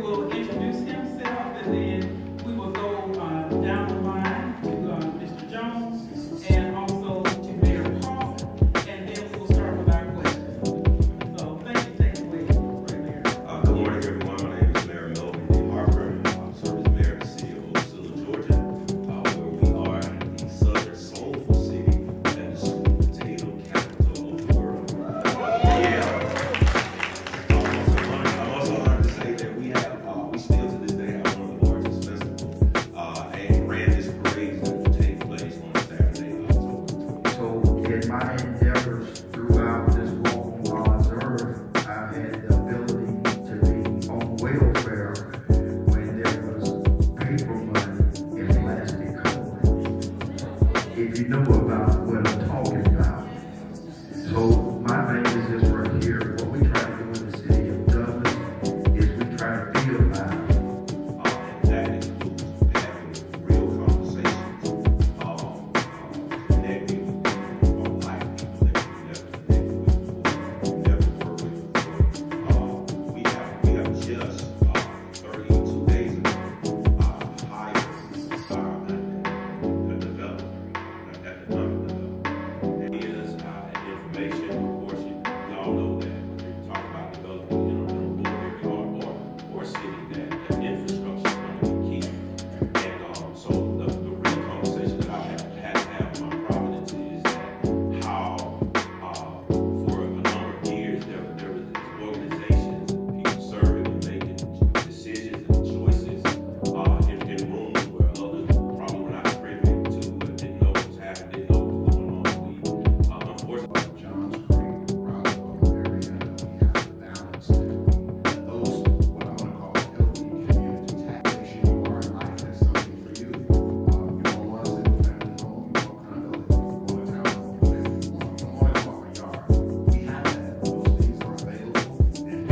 will introduce himself, and then we will go down the line to Mr. Jones and also to Mayor Paul, and then we will start with our questions. So thank you. Take it away, right there. Good morning, everyone. My name is Mayor Melvin D. Harper. I serve as mayor of the city of Ocilla, Georgia, where we are the southern soulful city and the sweet potato capital of the world. I'm also honored to say that we still to this day have one of the largest festivals and grandest parades that will take place on Saturday, October 20th. So in my endeavors throughout this walk on God's earth, I've had the ability to be on welfare when there was paper money in plastic coin. If you know about what I'm talking about. So my thing is this right here. What we try to do in the city of Douglas is we try to build lives. And that includes having real conversations, connecting on black people that we never connected with before, never worked with before. We have just 32 days ago hired a developer, an economic developer. That is information. Of course, y'all know that when you talk about development, in a rural area or city, that infrastructure is going to be key. And so the real conversation that I had to have in my Providence is that how for a number of years there was these organizations, people serving and making decisions and choices in rooms where others probably were not privy to, but didn't know what was happening, didn't know what was going on. Unfortunately, Johns Creek, Roswell area, we have to balance those, what I want to call healthy community taxation. You are in life, that's something for you. You don't want a single family home, you want condo, you want a townhome, you want an apartment yard. We have that, those things are available, and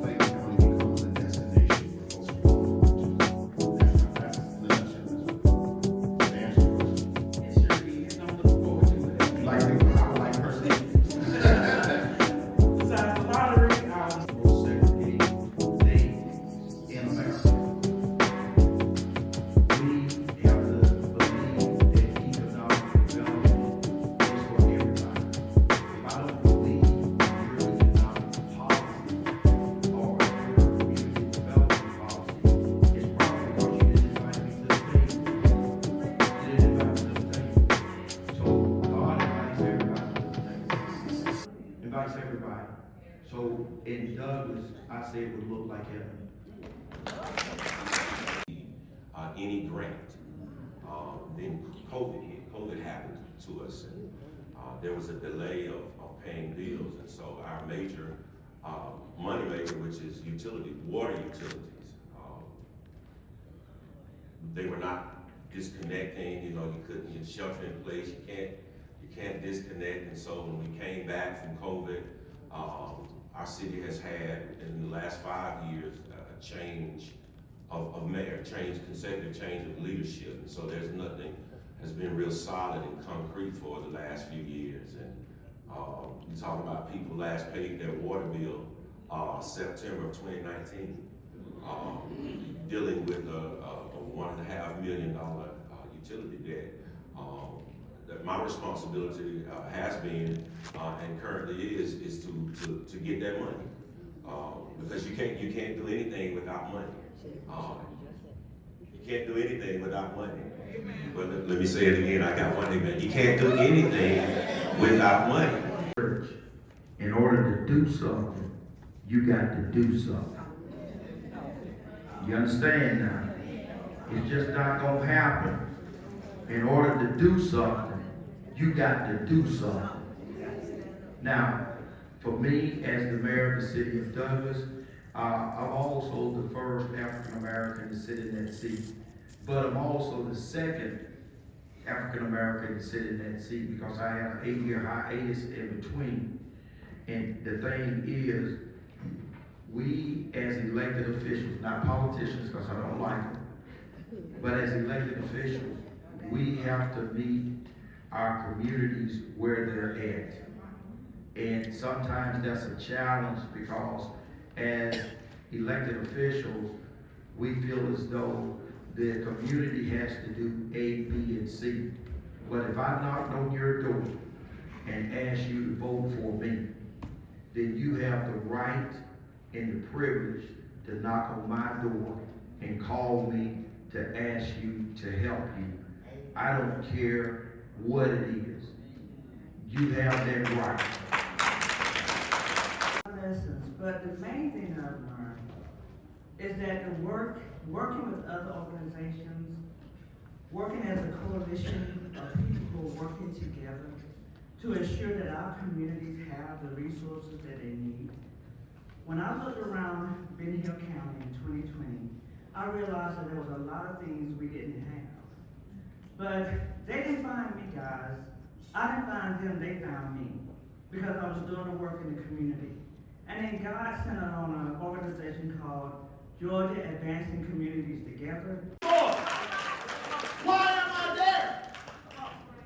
Clayton County becomes a destination for folks who want to. That's the nutshell. To answer your question. It sure is. I'm looking forward to it. Like, I would like personally. Besides the lottery, Most segregated days in America. We have to believe that economic development is for everybody. If I don't believe your economic policy or your community development policy, it's probably because you didn't invite me to the table. You didn't invite me to the table. So God invites everybody to the table. Invites everybody. So in Douglas, I say it would look like heaven. any grant. Then COVID hit. COVID happened to us, and there was a delay of paying bills, and so our major moneymaker, which is water utilities, they were not disconnecting. You couldn't get shelter in place. You can't disconnect, and so when we came back from COVID, our city has had in the last 5 years a change of mayor, consecutive change of leadership, and so there's nothing has been real solid and concrete for the last few years. And you talk about people last paid their water bill September of 2019, dealing with a $1.5 million utility debt. That my responsibility has been and currently is to get that money, because you can't do anything without money. You can't do anything without money. But let me say it again. I got one amen. You can't do anything without money. Church, in order to do something, you got to do something. You understand now? It's just not gonna happen. In order to do something, you got to do something. Now, for me, as the mayor of the city of Douglas, I'm also the first African American to sit in that seat, but I'm also the second African American to sit in that seat because I had an 8-year hiatus in between. And the thing is, we as elected officials, not politicians because I don't like them, but as elected officials, we have to meet our communities where they're at. And sometimes that's a challenge because as elected officials, we feel as though the community has to do A, B, and C. But if I knocked on your door and asked you to vote for me, then you have the right and the privilege to knock on my door and call me to ask you to help you. I don't care what it is. You have that right. Lessons, but the main thing I've learned is that working with other organizations, working as a coalition of people who are working together to ensure that our communities have the resources that they need. When I looked around Ben Hill County in 2020, I realized that there was a lot of things we didn't have. But they didn't find me, guys. I didn't find them, they found me. Because I was doing the work in the community. And then God sent us on an organization called Georgia Advancing Communities Together. Why am I there?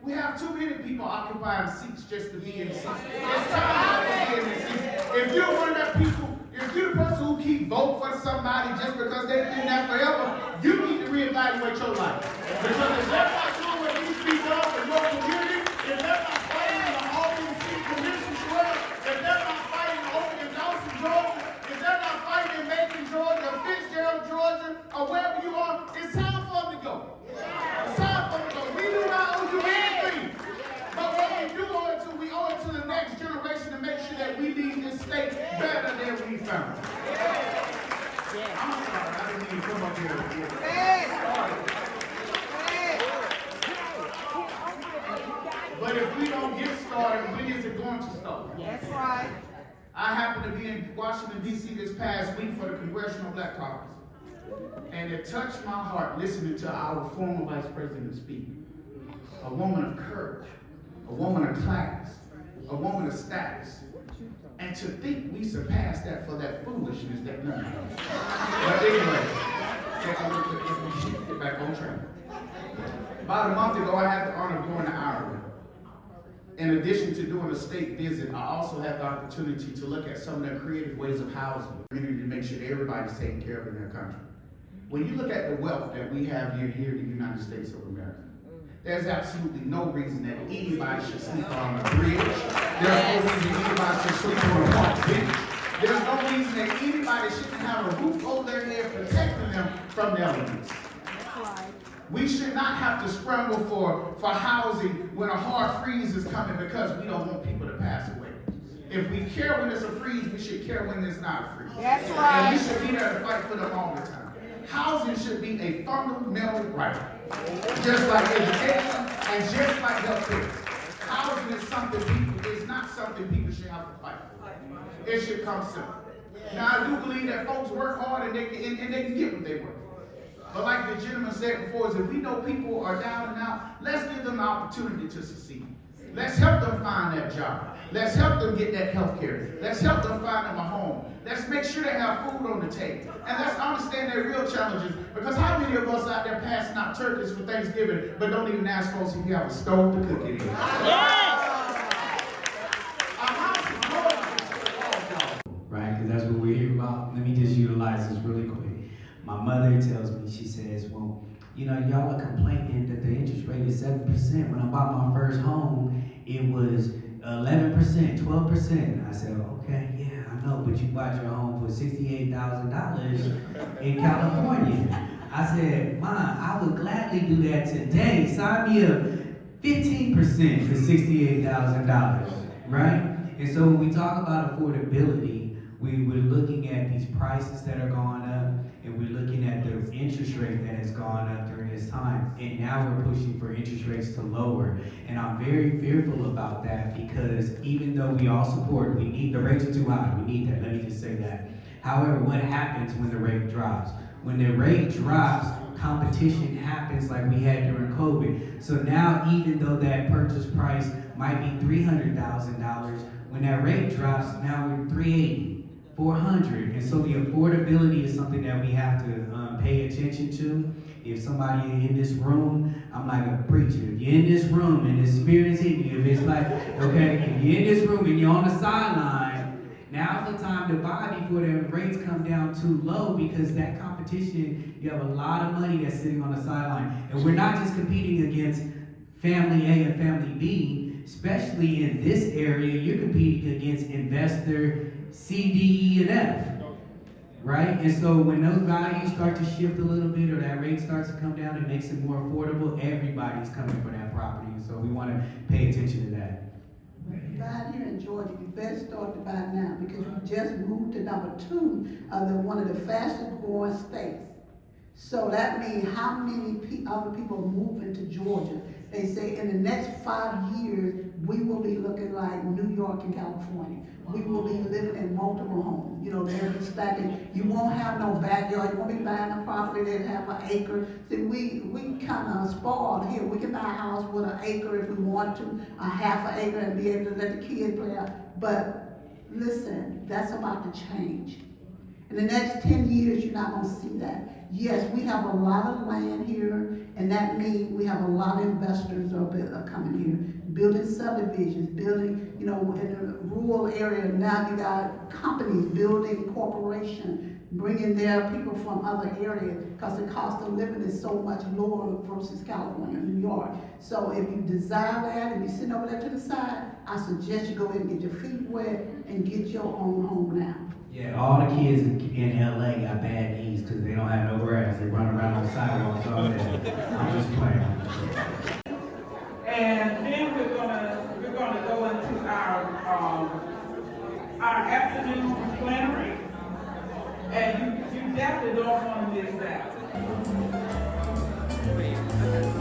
We have too many people occupying seats just to be in seats. It's time to be in the seats. If you're one of that people, if you're the person who keep voting for somebody just because they've been there forever, you need to reevaluate your life. Because if they're not doing what needs to be done for your community, if they're not fighting in the Albany City Commission Square, if they're not fighting in Oakland, Dawson, Georgia, if they're not fighting in Macon, Georgia, or Fitzgerald, Georgia, or wherever you are, it's time for them to go. It's time for them to go. We do not owe you anything. But what we do owe it to, we owe it to the next generation to make sure that we leave this state better than we found it. I'm sorry, I didn't mean to come up here. But if we don't get started, when is it going to start? That's right. I happened to be in Washington, D.C. this past week for the Congressional Black Caucus. And it touched my heart listening to our former Vice President speak. A woman of courage, a woman of class, a woman of status. And to think we surpassed that for that foolishness that we have. But anyway, get back on track. About a month ago, I had the honor of going to Ireland. In addition to doing a state visit, I also had the opportunity to look at some of their creative ways of housing, to make sure that everybody's taken care of in their country. When you look at the wealth that we have here in the United States of America, there's absolutely no reason that anybody should sleep on a bridge. There's no reason anybody should sleep on a park bench. There's no reason that anybody shouldn't have a roof over their head protecting them from the elements. We should not have to scramble for housing when a hard freeze is coming because we don't want people to pass away. If we care when it's a freeze, we should care when it's not a freeze. That's right. And we should be there to fight for them all the time. Housing should be a fundamental right. Just like education and just like healthcare. Housing is not something people should have to fight for. It should come simple. Now I do believe that folks work hard and they can get what they work. But like the gentleman said before, is if we know people are down and out, let's give them the opportunity to succeed. Let's help them find that job. Let's help them get that health care. Let's help them find them a home. Let's make sure they have food on the table. And let's understand their real challenges. Because how many of us out there passing out turkeys for Thanksgiving, but don't even ask folks if you have a stove to cook it in? Right, because that's what we're here about. Let me just utilize this really quick. My mother tells me, she says, well, you know, y'all are complaining that the interest rate is 7%. When I bought my first home, it was 11%, 12%. I said, okay, yeah, I know, but you bought your home for $68,000 in California. I said, Mom, I would gladly do that today. Sign me up 15% for $68,000, right? And so when we talk about affordability, we're looking at these prices that are going up, and we're looking at the interest rate that has gone up during this time. And now we're pushing for interest rates to lower. And I'm very fearful about that because even though we all support, we need the rates are too high. We need that. Let me just say that. However, what happens when the rate drops? When the rate drops, competition happens like we had during COVID. So now, even though that purchase price might be $300,000, when that rate drops, now we're $380,000. 400, and so the affordability is something that we have to pay attention to. If somebody in this room, I'm like a preacher, if you're in this room and the spirit is hitting you, if it's like, okay, if you're in this room and you're on the sideline, now's the time to buy before the rates come down too low because that competition competition, you have a lot of money that's sitting on the sideline. And we're not just competing against family A and family B, especially in this area, you're competing against investor C, D, E, and F. Right? And so when those values start to shift a little bit or that rate starts to come down, it makes it more affordable. Everybody's coming for that property. And so we want to pay attention to that. Right here in Georgia, you better start to buy now because we just moved to number 2 of one of the fastest growing states. So that means how many other people are moving to Georgia? They say in the next 5 years, we will be looking like New York and California. We will be living in multiple homes. You know, they'll be stacking. You won't have no backyard. You won't be buying a property that have an acre. See, we kind of spoiled here. We can buy a house with an acre if we want to, a half an acre, and be able to let the kids play out. But listen, that's about to change. In the next 10 years, you're not gonna see that. Yes, we have a lot of land here, and that means we have a lot of investors are coming here, building subdivisions, building, you know, in the rural area, now you got companies building corporations, bringing their people from other areas, because the cost of living is so much lower versus California and New York. So if you desire that and you're sitting over there to the side, I suggest you go ahead and get your feet wet and get your own home now. Yeah, all the kids in LA got bad knees because they don't have no grass. They run around on the sidewalks all day. I'm just playing. And then we're gonna go into our afternoon plenary, and you definitely don't want to miss that.